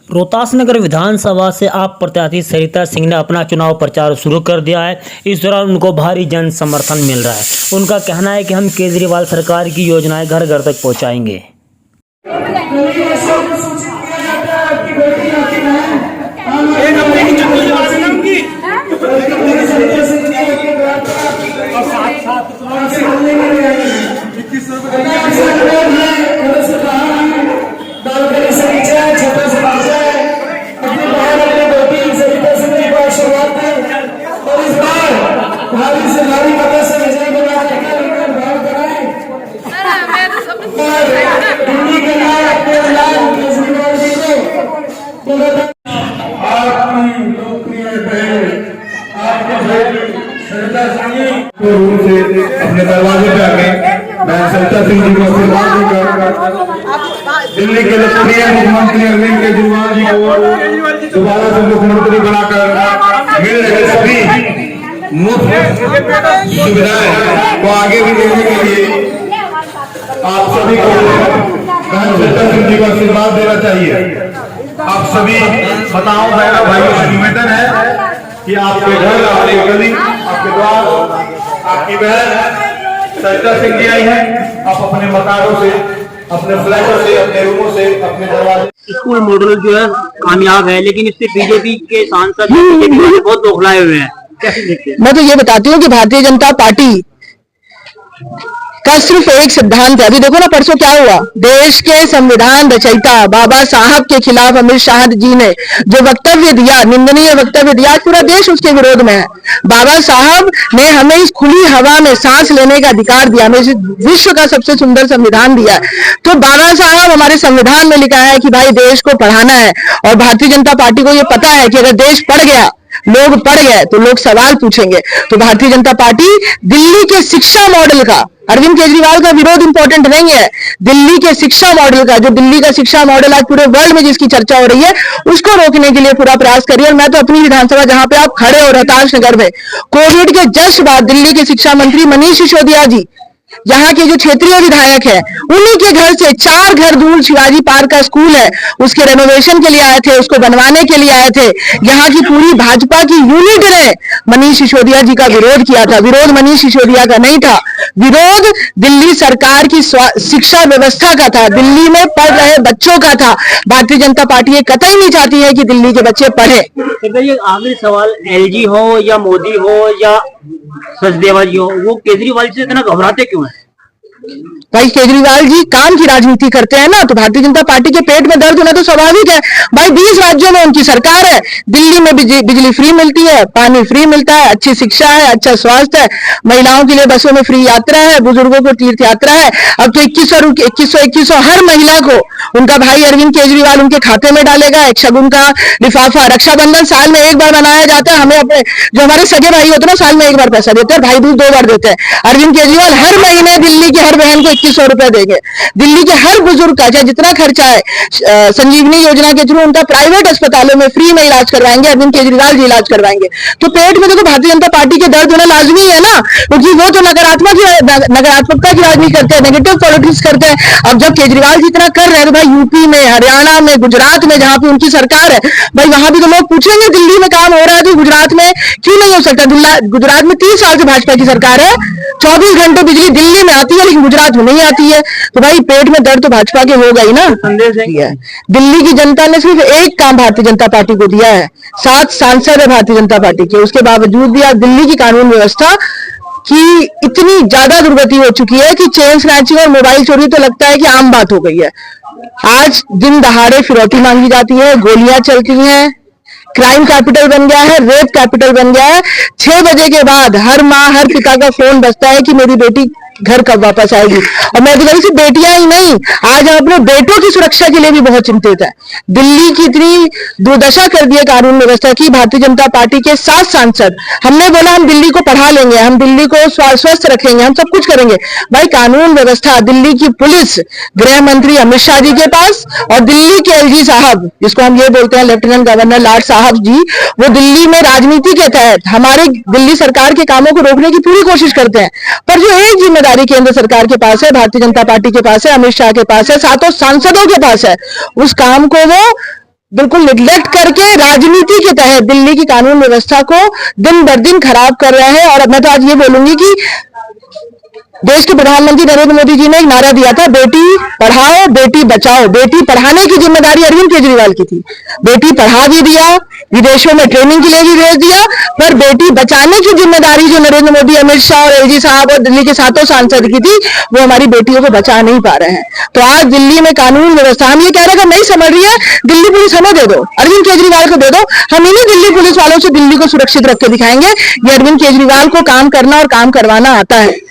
रोहतास नगर विधानसभा से आप प्रत्याशी सरिता सिंह ने अपना चुनाव प्रचार शुरू कर दिया है। इस दौरान उनको भारी जन समर्थन मिल रहा है। उनका कहना है कि हम केजरीवाल सरकार की योजनाएं घर घर तक पहुंचाएंगे। अपने दरवाजे पे आके मैं सरिता सिंह जी को आशीर्वाद देकर दिल्ली के लोकप्रिय मुख्यमंत्री अरविंद केजरीवाल जी को दोबारा से मुख्यमंत्री बनाकर मिल रहे सभी मुफ्त सुविधाएं को आगे भी देने के लिए आप सभी को सरिता सिंह जी को आशीर्वाद देना चाहिए। आप सभी बताओ बहनों भाइयों से निवेदन है कि आपके घर, आपके गली, आपके द्वार, आपकी बहन सरिता सिंह जी आई है। आप अपने मकानों से, अपने फ्लैटों से, अपने रूमों से, अपने दरवाजे। स्कूल मॉडल जो है कामयाब है, लेकिन इससे बीजेपी के सांसद बहुत बौखलाए हुए हैं। कैसे देखते हैं? मैं तो ये बताती हूँ कि भारतीय जनता पार्टी का सिर्फ एक सिद्धांत है। अभी देखो ना, परसों क्या हुआ, देश के संविधान रचयिता बाबा साहब के खिलाफ अमित शाह जी ने जो वक्तव्य दिया, निंदनीय वक्तव्य दिया, पूरा देश उसके विरोध में है। बाबा साहब ने हमें इस खुली हवा में सांस लेने का अधिकार दिया, हमें विश्व का सबसे सुंदर संविधान दिया है। तो बाबा साहब हमारे संविधान में लिखा है कि भाई देश को पढ़ाना है, और भारतीय जनता पार्टी को ये पता है कि अगर देश पढ़ गया, लोग पढ़ गए तो लोग सवाल पूछेंगे। तो भारतीय जनता पार्टी दिल्ली के शिक्षा मॉडल का, अरविंद केजरीवाल का विरोध इंपॉर्टेंट नहीं है, दिल्ली के शिक्षा मॉडल का, जो दिल्ली का शिक्षा मॉडल आज पूरे वर्ल्ड में जिसकी चर्चा हो रही है, उसको रोकने के लिए पूरा प्रयास करिए। और मैं तो अपनी विधानसभा जहां पे आप खड़े हो, रोहतास नगर में, कोविड के जस्ट बाद दिल्ली के शिक्षा मंत्री मनीष सिसोदिया जी, यहाँ के जो क्षेत्रीय विधायक है, उन्हीं के घर से 4 घर दूर शिवाजी पार्क का स्कूल है, उसके रेनोवेशन के लिए आए थे, उसको बनवाने के लिए आए थे। यहाँ की पूरी भाजपा की यूनिट ने मनीष सिसोदिया जी का विरोध किया था। विरोध मनीष सिसोदिया का नहीं था, विरोध दिल्ली सरकार की शिक्षा व्यवस्था का था, दिल्ली में पढ़ रहे बच्चों का था। भारतीय जनता पार्टी ये कतई नहीं चाहती है कि दिल्ली के बच्चे पढ़े। ये आखिरी सवाल, एलजी हो या मोदी हो या सचदेवा जी हो, वो केजरीवाल से इतना घबराते क्यों है? भाई केजरीवाल जी काम की राजनीति करते हैं ना, तो भारतीय जनता पार्टी के पेट में दर्द होना तो स्वाभाविक है। भाई 20 राज्यों में उनकी सरकार है, दिल्ली में बिजली फ्री मिलती है, पानी फ्री मिलता है, अच्छी शिक्षा है, अच्छा स्वास्थ्य है, महिलाओं के लिए बसों में फ्री यात्रा है, बुजुर्गों को तीर्थ यात्रा है। अब तो 2100 हर महिला को उनका भाई अरविंद केजरीवाल उनके खाते में डालेगा। एक शगुन का लिफाफा, रक्षाबंधन साल में एक बार मनाया जाता है, हमें अपने जो हमारे सगे भाई होते हैं ना, साल में एक बार पैसा देते हैं, भाई दूज 2 बार देते हैं। अरविंद केजरीवाल हर महीने दिल्ली की हर बहन को 2100 रुपए देंगे। दिल्ली के हर बुजुर्ग का चाहे जितना खर्चा है, संजीवनी योजना के थ्रू उनका प्राइवेट अस्पतालों में फ्री में इलाज करवाएंगे, अरविंद केजरीवाल जी इलाज करवाएंगे। तो पेट में देखो भारतीय जनता पार्टी के दर्द होना लाजमी है ना, क्योंकि वो तो नकारात्मकता की राजनीति करते हैं, नेगेटिव पॉलिटिक्स करते हैं। अब जब केजरीवाल जी इतना कर रहे हैं तो भाई यूपी में, हरियाणा में, गुजरात में, जहां पे उनकी सरकार है, भाई वहां भी तो लोग पूछेंगे दिल्ली में काम हो रहा है तो गुजरात में क्यों नहीं हो सकता। गुजरात में 30 साल से भाजपा की सरकार है, 24 घंटे बिजली दिल्ली में आती है लेकिन गुजरात में नहीं आती है। तो भाई पेट में दर्द तो भाजपा के होगा ही ना। दिल्ली की जनता ने सिर्फ एक काम भारतीय जनता पार्टी को दिया है, 7 सांसद है भारतीय जनता पार्टी के, उसके बावजूद भी आज दिल्ली की कानून व्यवस्था की इतनी ज्यादा दुर्गति हो चुकी है कि चेन स्नैचिंग और मोबाइल चोरी तो लगता है कि आम बात हो गई है। आज दिन दहाड़े फिरौती मांगी जाती है, गोलियां चलती हैं, क्राइम कैपिटल बन गया है, रेप कैपिटल बन गया है। 6 बजे के बाद हर माँ, हर पिता का फोन बजता है कि मेरी बेटी घर कब वापस आएगी। और मैं तो सिर्फ बेटियां ही नहीं, आज हम अपने बेटों की सुरक्षा के लिए भी बहुत चिंतित है। दिल्ली की इतनी दुर्दशा कर दी है कानून व्यवस्था की। भारतीय जनता पार्टी के 7 सांसद, हमने बोला हम दिल्ली को पढ़ा लेंगे, हम दिल्ली को स्वस्थ रखेंगे, हम सब कुछ करेंगे। भाई कानून व्यवस्था, दिल्ली की पुलिस, गृह मंत्री अमित शाह जी के पास, और दिल्ली के एलजी साहब, जिसको हम ये बोलते हैं लेफ्टिनेंट गवर्नर लाड साहब जी, वो दिल्ली में राजनीति के तहत हमारे दिल्ली सरकार के कामों को रोकने की पूरी कोशिश करते हैं। पर जो एक जिम्मेदारी केंद्र सरकार के पास है, भारतीय जनता पार्टी के पास है, अमित शाह के पास है, 7 सांसदों के पास है, उस काम को वो बिल्कुल निग्लेक्ट करके राजनीति के तहत दिल्ली की कानून व्यवस्था को दिन बर दिन खराब कर रहा है। और मैं तो आज ये बोलूंगी कि देश के प्रधानमंत्री नरेंद्र मोदी जी ने एक नारा दिया था, बेटी पढ़ाओ बेटी बचाओ। बेटी पढ़ाने की जिम्मेदारी अरविंद केजरीवाल की थी, बेटी पढ़ा भी दिया, विदेशों में ट्रेनिंग के लिए भी भेज दिया, पर बेटी बचाने की जिम्मेदारी जो नरेंद्र मोदी, अमित शाह और एलजी साहब और दिल्ली के 7 सांसद की थी, वो हमारी बेटियों को बचा नहीं पा रहे हैं। तो आज दिल्ली में कानून व्यवस्था, हम ये कह रहे हैं, अगर नहीं समझ रही है, दिल्ली पुलिस हमें दे दो, अरविंद केजरीवाल को दे दो, हम इन्हीं दिल्ली पुलिस वालों से दिल्ली को सुरक्षित रख के दिखाएंगे। ये अरविंद केजरीवाल को काम करना और काम करवाना आता है।